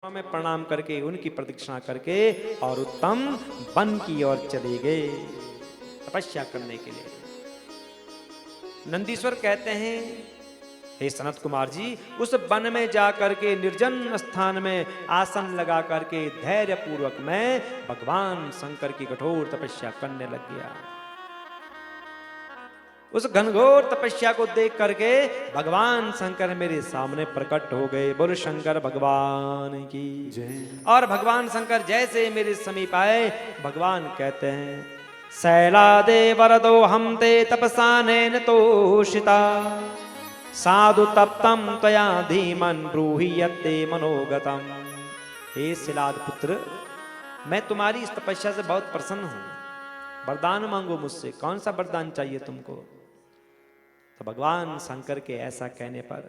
में प्रणाम करके उनकी प्रदक्षिणा करके और उत्तम वन की ओर चले गए तपस्या करने के लिए। नंदीश्वर कहते हैं, हे सनत कुमार जी, उस वन में जा करके निर्जन स्थान में आसन लगा करके धैर्य पूर्वक मैं भगवान शंकर की कठोर तपस्या करने लग गया। उस घनघोर तपस्या को देख करके भगवान शंकर मेरे सामने प्रकट हो गए। बोल शंकर भगवान की जय। और भगवान शंकर जैसे मेरे समीप आए, भगवान कहते हैं, शैलादे वरदो हम ते तपसानेन तोषिता साधु तप्तम त्वया धीमन ब्रूहि यत्ते मनोगतम। हे शिलाद पुत्र, मैं तुम्हारी इस तपस्या से बहुत प्रसन्न हूं, वरदान मांगो मुझसे, कौन सा वरदान चाहिए तुमको। तो भगवान शंकर के ऐसा कहने पर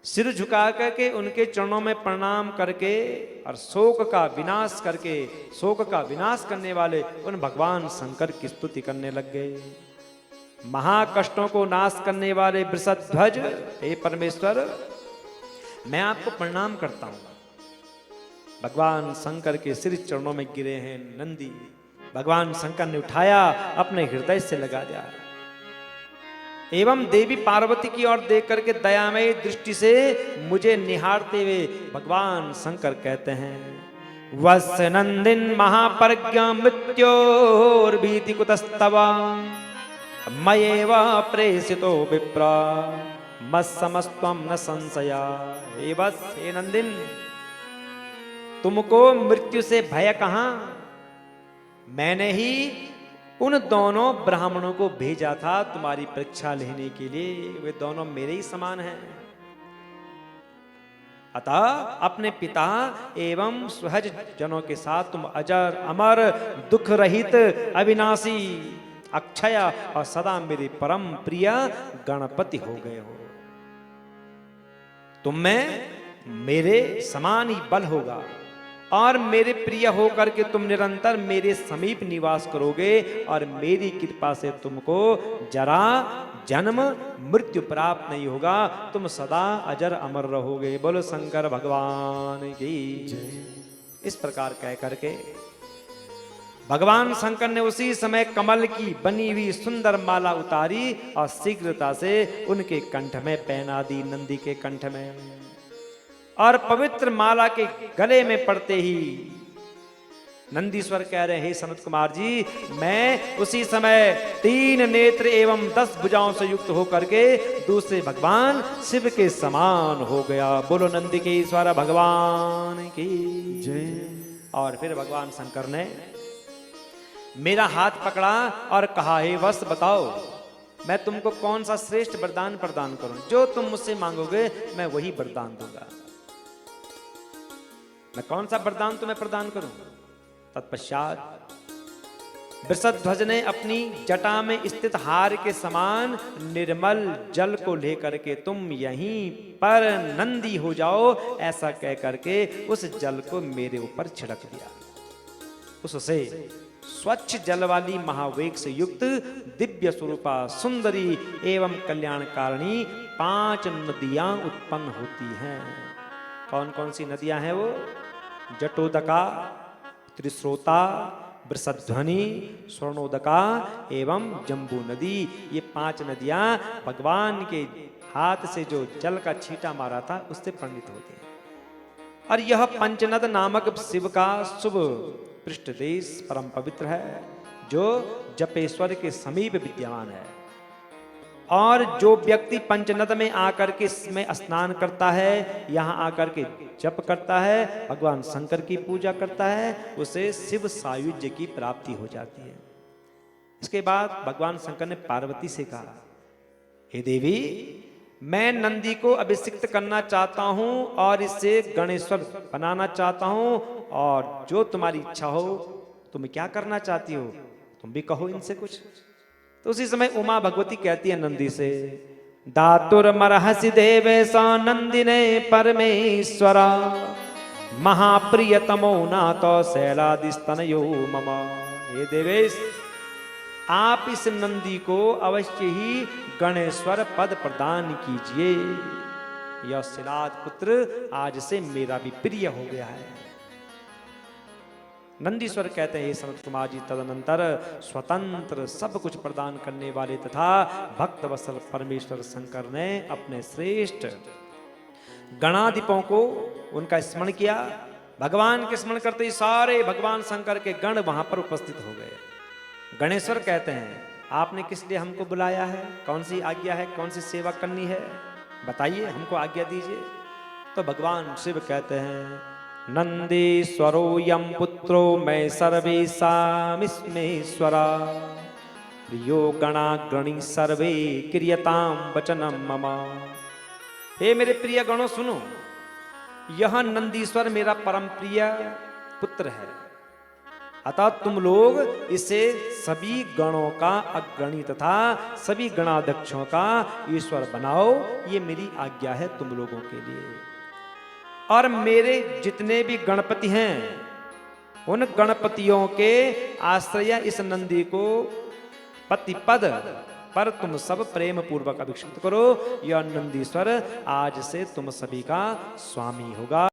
सिर झुका करके उनके चरणों में प्रणाम करके और शोक का विनाश करके, शोक का विनाश करने वाले उन भगवान शंकर की स्तुति करने लग गए। महाकष्टों को नाश करने वाले वृषध्वज, हे परमेश्वर, मैं आपको प्रणाम करता हूं। भगवान शंकर के सिर चरणों में गिरे हैं नंदी। भगवान शंकर ने उठाया, अपने हृदय से लगा दिया एवं देवी पार्वती की ओर देख करके दयामय दृष्टि से मुझे निहारते हुए भगवान शंकर कहते हैं, वस्य नंदिन महाप्रज्ञा मृत्योर्भीति कुतस्तवा मयेव प्रेषितो विप्रा मत्समस्त्वं न संशया। हे वत्स, हे नंदिन, तुमको मृत्यु से भय कहां, मैंने ही उन दोनों ब्राह्मणों को भेजा था तुम्हारी परीक्षा लेने के लिए, वे दोनों मेरे ही समान हैं। अतः अपने पिता एवं सहज जनों के साथ तुम अजर अमर दुख रहित अविनाशी अक्षय और सदा मेरे परम प्रिय गणपति हो गए हो। तुम में मेरे समान ही बल होगा और मेरे प्रिय होकर के तुम निरंतर मेरे समीप निवास करोगे और मेरी कृपा से तुमको जरा जन्म मृत्यु प्राप्त नहीं होगा, तुम सदा अजर अमर रहोगे। बोलो शंकर भगवान की जय। इस प्रकार कह करके भगवान शंकर ने उसी समय कमल की बनी हुई सुंदर माला उतारी और शीघ्रता से उनके कंठ में पहना दी, नंदी के कंठ में। और पवित्र माला के गले में पड़ते ही नंदीश्वर कह रहे, हे सनत कुमार जी, मैं उसी समय 3 नेत्र एवं 10 भुजाओं से युक्त होकर के दूसरे भगवान शिव के समान हो गया। बोलो नंदी के ईश्वर भगवान की जय। और फिर भगवान शंकर ने मेरा हाथ पकड़ा और कहा, हे वत्स, बताओ मैं तुमको कौन सा श्रेष्ठ वरदान प्रदान करूं, जो तुम मुझसे मांगोगे मैं वही वरदान दूंगा। मैं कौन सा वरदान तुम्हें प्रदान करूं। तत्पश्चात वृषध्वज ने अपनी जटा में स्थित हार के समान निर्मल जल को लेकर के तुम यहीं पर नंदी हो जाओ, ऐसा कह करके उस जल को मेरे ऊपर छिड़क दिया। उससे स्वच्छ जल वाली महावेग से युक्त दिव्य स्वरूपा सुंदरी एवं कल्याणकारिणी 5 नदियां उत्पन्न होती हैं। कौन कौन सी नदियां हैं वो? जटोदका, त्रिस्रोता, वृषध्वनि, स्वर्णोदका एवं जम्बू नदी। ये 5 नदियां भगवान के हाथ से जो जल का छींटा मारा था उससे प्रणीत होती हैं। और यह पंचनद नामक शिव का शुभ पृष्ठ देश परम पवित्र है, जो जपेश्वर के समीप विद्यमान है। और जो व्यक्ति पंचनद में आकर के इसमें स्नान करता है, यहाँ आकर के जप करता है, भगवान शंकर की पूजा करता है, उसे शिव सायुज्य की प्राप्ति हो जाती है। इसके बाद भगवान शंकर ने पार्वती से कहा, हे देवी, मैं नंदी को अभिषिक्त करना चाहता हूं और इसे गणेश्वर बनाना चाहता हूं, और जो तुम्हारी इच्छा हो, तुम क्या करना चाहती हो, तुम भी कहो इनसे कुछ। तो उसी समय उमा भगवती कहती है नंदी से, दातुर मरहसि देवेशा नंदिने परमेश्वरा महाप्रियतमो नातो शैलादिस्तनयो मम। हे देवेश, आप इस नंदी को अवश्य ही गणेश्वर पद प्रदान कीजिए। यह शिलाद पुत्र आज से मेरा भी प्रिय हो गया है। नंदीश्वर कहते हैं, हे सनत कुमार जी, तदनंतर स्वतंत्र सब कुछ प्रदान करने वाले तथा भक्त वत्सल परमेश्वर शंकर ने अपने श्रेष्ठ गणाधिपों को उनका स्मरण किया। भगवान के स्मरण करते ही सारे भगवान शंकर के गण वहां पर उपस्थित हो गए। गणेश्वर कहते हैं, आपने किस लिए हमको बुलाया है? कौन सी आज्ञा है? कौन सी सेवा करनी है? बताइए, हमको आज्ञा दीजिए। तो भगवान शिव कहते हैं, नंदीश्वरो यम पुत्रो मैं सर्वेशामिस्मेश्वरा प्रियो गणाग्रणी सर्वे क्रियताम वचनम मम। हे मेरे प्रिय गणों सुनो, यह नंदीश्वर मेरा परम प्रिय पुत्र है, अतः तुम लोग इसे सभी गणों का अग्रणी तथा सभी गणाध्यक्षों का ईश्वर बनाओ। ये मेरी आज्ञा है तुम लोगों के लिए। और मेरे जितने भी गणपति हैं उन गणपतियों के आश्रय इस नंदी को पति पद पर तुम सब प्रेम पूर्वक अभिषिक्त करो। यह नंदीश्वर आज से तुम सभी का स्वामी होगा।